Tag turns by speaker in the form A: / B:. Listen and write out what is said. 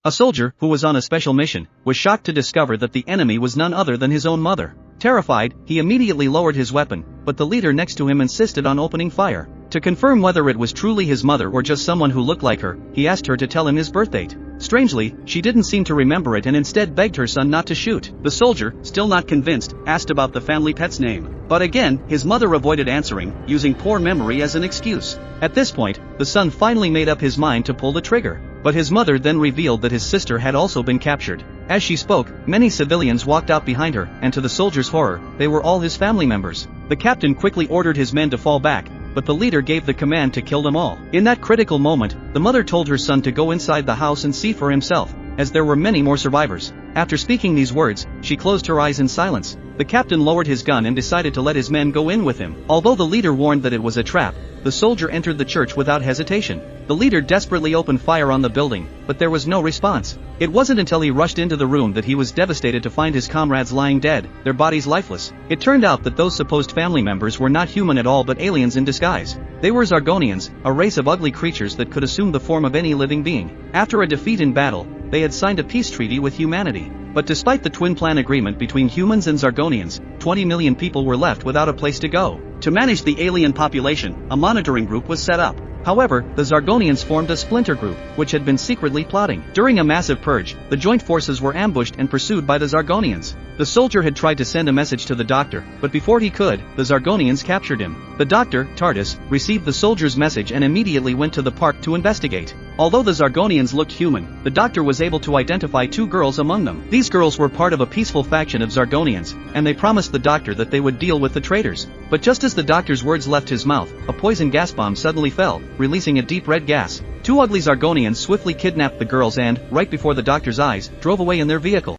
A: A soldier, who was on a special mission, was shocked to discover that the enemy was none other than his own mother. Terrified, he immediately lowered his weapon, but the leader next to him insisted on opening fire. To confirm whether it was truly his mother or just someone who looked like her, he asked her to tell him his birth date. Strangely, she didn't seem to remember it and instead begged her son not to shoot. The soldier, still not convinced, asked about the family pet's name. But again, his mother avoided answering, using poor memory as an excuse. At this point, the son finally made up his mind to pull the trigger. But his mother then revealed that his sister had also been captured. As she spoke, many civilians walked out behind her, and to the soldier's horror, they were all his family members. The captain quickly ordered his men to fall back, but the leader gave the command to kill them all. In that critical moment, the mother told her son to go inside the house and see for himself, as there were many more survivors. After speaking these words, she closed her eyes in silence. The captain lowered his gun and decided to let his men go in with him. Although the leader warned that it was a trap, the soldier entered the church without hesitation. The leader desperately opened fire on the building, but there was no response. It wasn't until he rushed into the room that he was devastated to find his comrades lying dead, their bodies lifeless. It turned out that those supposed family members were not human at all but aliens in disguise. They were Zargonians, a race of ugly creatures that could assume the form of any living being. After a defeat in battle, they had signed a peace treaty with humanity. But despite the twin plan agreement between humans and Zargonians, 20 million people were left without a place to go. To manage the alien population, a monitoring group was set up. However, the Zargonians formed a splinter group, which had been secretly plotting. During a massive purge, the joint forces were ambushed and pursued by the Zargonians. The soldier had tried to send a message to the doctor, but before he could, the Zargonians captured him. The doctor, Tardis, received the soldier's message and immediately went to the park to investigate. Although the Zargonians looked human, the doctor was able to identify 2 girls among them. These girls were part of a peaceful faction of Zargonians, and they promised the doctor that they would deal with the traitors. But just as the doctor's words left his mouth, a poison gas bomb suddenly fell, releasing a deep red gas. 2 ugly Zargonians swiftly kidnapped the girls and, right before the doctor's eyes, drove away in their vehicle.